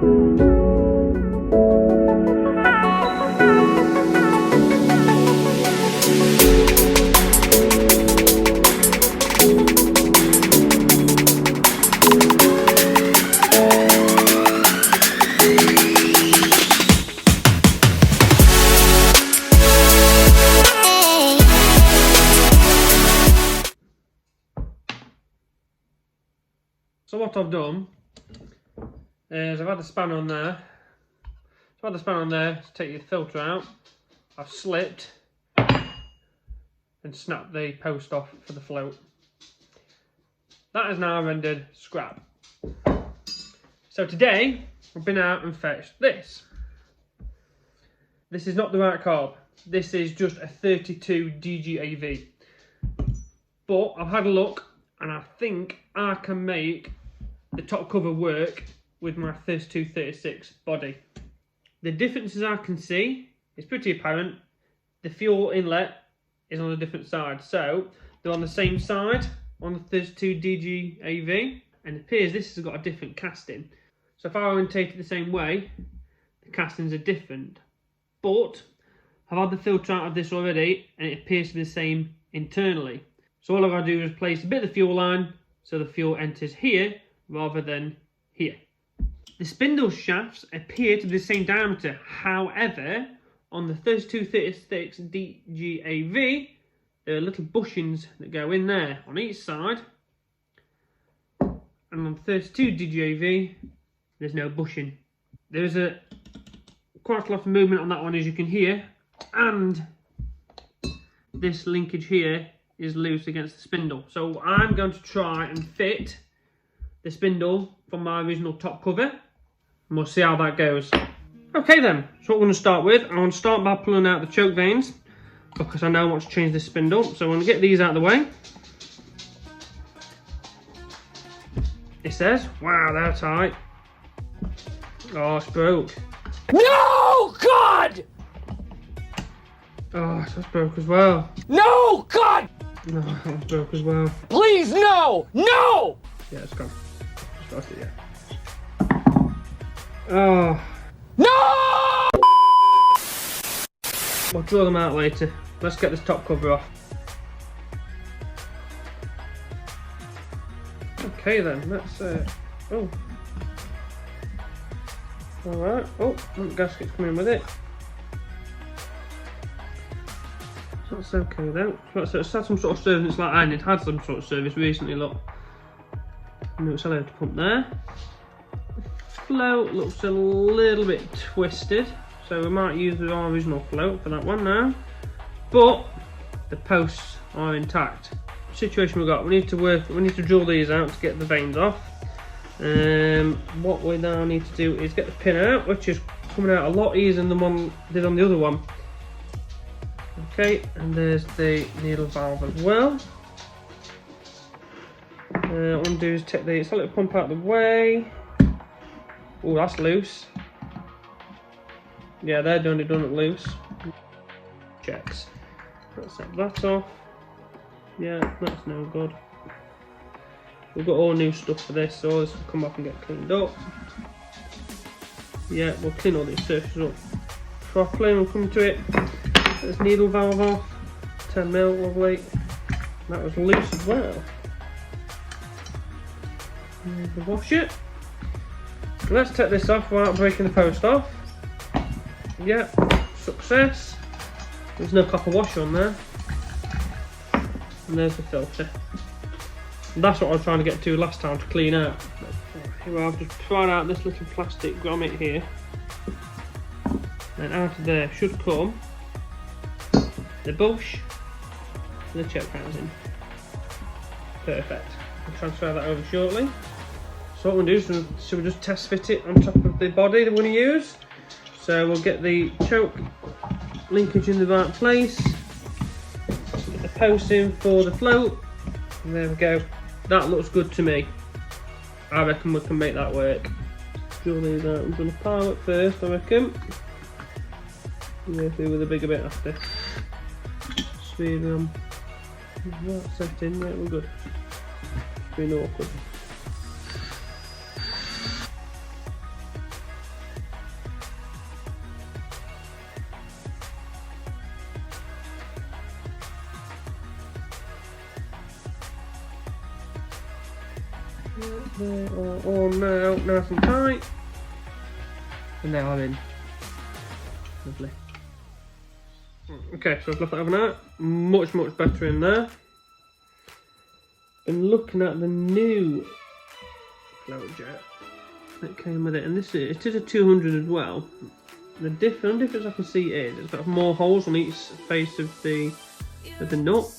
So what I've done is I've had the spanner on there. So I've had the spanner on there to take the filter out. I've slipped and snapped the post off for the float. That is now rendered scrap. So today I've been out and fetched this. This is not the right carb. This is just a 32 DGAV. But I've had a look and I think I can make the top cover work with my 32-36 body. The differences I can see is pretty apparent. The fuel inlet is on a different side, so they're on the same side on the 32 DGAV, and it appears this has got a different casting. So if I orientate it the same way, the castings are different. But I've had the filter out of this already, and it appears to be the same internally. So all I've got to do is place a bit of the fuel line so the fuel enters here rather than here. The spindle shafts appear to be the same diameter. However, on the 32-36 DGAV, there are little bushings that go in there on each side. And on the 32 DGAV, there's no bushing. There's quite a lot of movement on that one, as you can hear. And this linkage here is loose against the spindle. So I'm going to try and fit the spindle from my original top cover, and we'll see how that goes. Okay then, so what we're going to start with, I want to start by pulling out the choke vanes, because I know I want to change the spindle. So I'm going to get these out of the way. It says, wow, they're tight. Oh, it's broke. No, God! Oh, that's broke as well. No, God! No, that's broke as well. Please, no! No! Yeah, it's gone. Just lost it, yeah. Oh. No! We'll draw them out later. Let's get this top cover off. Okay then, let's oh. Alright, oh, the gasket's coming with it. That's okay then. So it's had some sort of service, it's like iron, it had some sort of service recently, look. And it's allowed to pump there. The float looks a little bit twisted, so we might use our original float for that one now. But the posts are intact. The situation we've got, we need to drill these out to get the vanes off. What we now need to do is get the pin out, which is coming out a lot easier than the one I did on the other one. Okay, and there's the needle valve as well. What I'm going to do is take the solid pump out of the way. Oh, that's loose. Yeah, they're done it loose. Checks. Let's set that off. Yeah, that's no good. We've got all new stuff for this, so this will come up and get cleaned up. Yeah, we'll clean all these surfaces up properly. We'll come to it. Get this needle valve off. 10mm, lovely. That was loose as well. We'll wash it. Let's take this off without breaking the post off. Yep, success. There's no copper washer on there. And there's the filter. And that's what I was trying to get to last time to clean out. Here I've just pried out this little plastic grommet here. And out of there should come the bush and the choke housing. Perfect. I'll transfer that over shortly. So what we'll do is we'll just test fit it on top of the body that we're going to use. So we'll get the choke linkage in the right place, get the post in for the float, and there we go. That looks good to me. I reckon we can make that work. Drill these out. I'm going to pile it first, I reckon. Go through with a bigger bit after. Speed them. That's set in, yeah, we're good. It's been awkward. They are all now nice and tight. And they are in. Lovely. Okay, so I've left that overnight. Much better in there. And looking at the new float jet that came with it, and it is a 200 as well. The only difference I can see is it's got more holes on each face of the nut,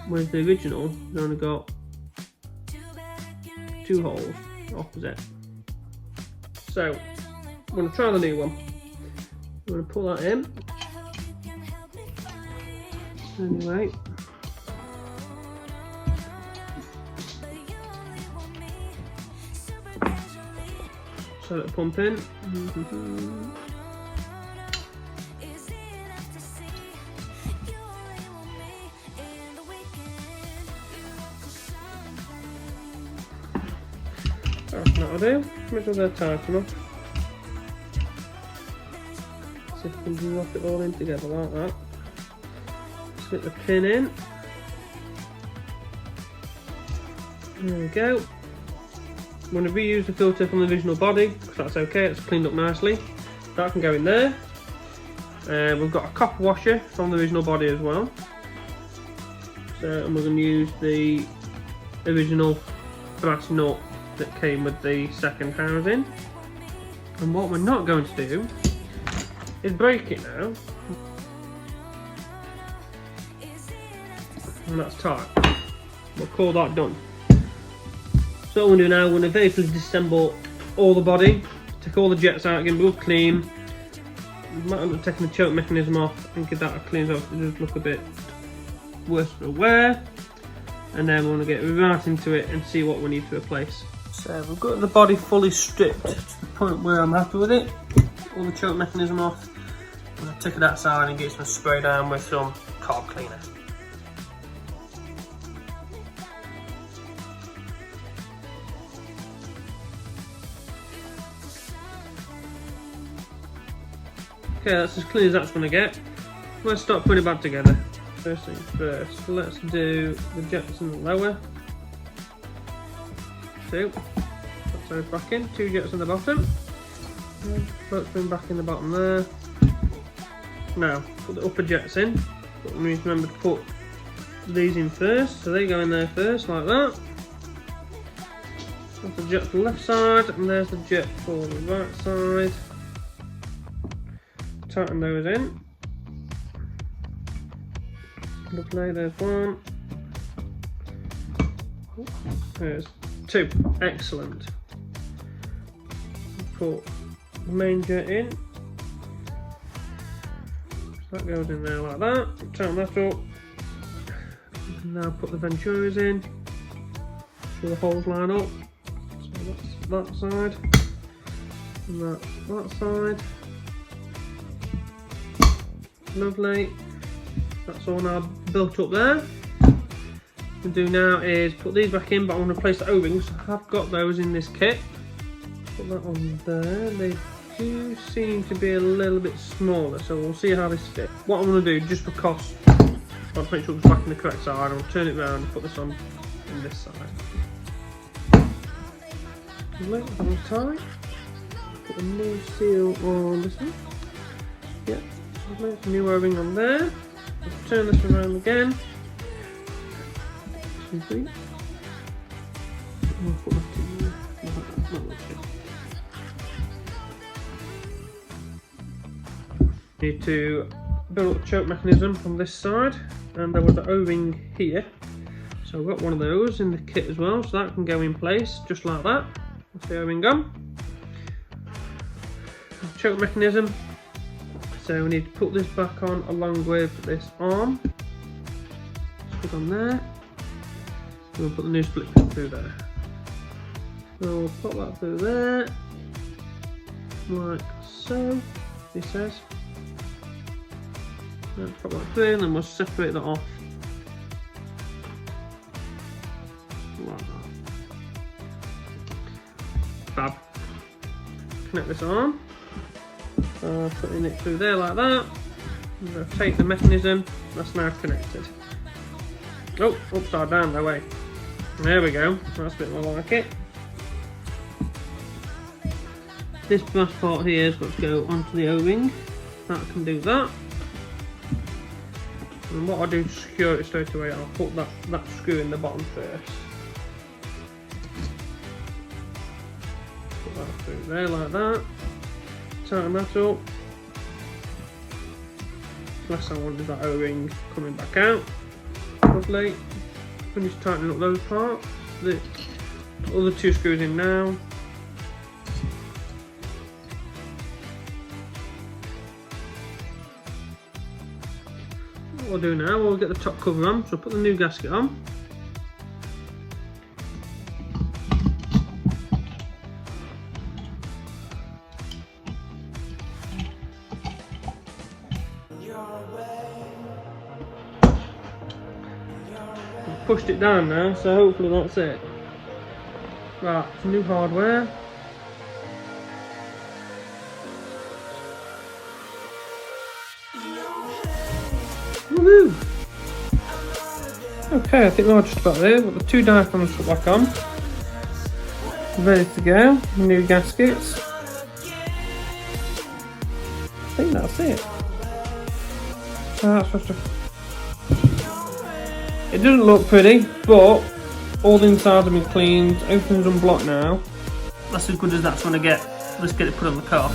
whereas the original has only got 2 holes opposite. So I'm going to try the new one. I'm going to pull that in. Anyway. So it'll pump in. That's not what I do. Make sure they're tight enough. See if we can lock it all in together like that. Slip the pin in. There we go. I'm going to reuse the filter from the original body because that's okay, it's cleaned up nicely. That can go in there. We've got a copper washer from the original body as well. So, and we're going to use the original brass nut that came with the second housing. And what we're not going to do is break it now. And that's tight. We'll call that done. So what we're going to do now, we're going to very quickly disassemble all the body, take all the jets out, get them all clean. We might end up taking the choke mechanism off and give that a clean off, it does look a bit worse for wear. And then we're going to get right into it and see what we need to replace. So we've got the body fully stripped to the point where I'm happy with it. All the choke mechanism off. I'm going to take it outside and get some spray down with some carb cleaner. Okay, that's as clean as that's going to get. Let's start putting it back together. First things first, let's do the jets in the lower. 2. Put those back in. 2 jets in the bottom. Let's bring back in the bottom there. Now, put the upper jets in. But we need to remember to put these in first. So they go in there first, like that. That's the jet for the left side, and there's the jet for the right side. Tighten those in. Lovely, there's 1. There's 2. Excellent. Put the main jet in. That goes in there like that. Tighten that up. Now put the Venturas in. So the holes line up. So that's that side. And that side. Lovely. That's all now built up there. What we'll do now is put these back in, but I want to replace the O-rings. I have got those in this kit. Put that on there. They do seem to be a little bit smaller, so we'll see how this fits. What I'm going to do, just for cost, I'll make sure it's back in the correct side. I'll turn it around and put this on this side. Lovely, that one's tight. Put a new seal on this one. Yeah, lovely. New O-ring on there. Let's turn this around again. 2, 3. We'll put that in there. Need to build up the choke mechanism from this side, and there was the O-ring here. So I've got one of those in the kit as well, so that can go in place just like that. That's the O-ring gone. Choke mechanism. So we need to put this back on along with this arm. Just put on there. And we'll put the new split pin through there. So we'll put that through there. Like so, he says. Let's put that through and then we'll separate that off. Like that. Fab. Connect this arm. Putting it through there like that. I'm going to take the mechanism, that's now connected. Oh, upside down, no way. There we go, that's a bit more like it. this brass part here has got to go onto the O-ring. That can do that. And what I'll do to secure it straight away, I'll put that screw in the bottom first. Put that through there like that. Tighten that up. Last I want is that O-ring coming back out. Lovely. Finish tightening up those parts. The other two screws in now. What we'll do now, we'll get the top cover on, so put the new gasket on. I've pushed it down now, so hopefully that's it. Right, some new hardware. Woohoo! Okay, I think we're just about there. Got the two diaphragms put back on. Ready to go. New gaskets. I think that's it. So that's just it doesn't look pretty, but all the insides have been cleaned. Everything's unblocked now. That's as good as that's going to get. Let's get it put on the car.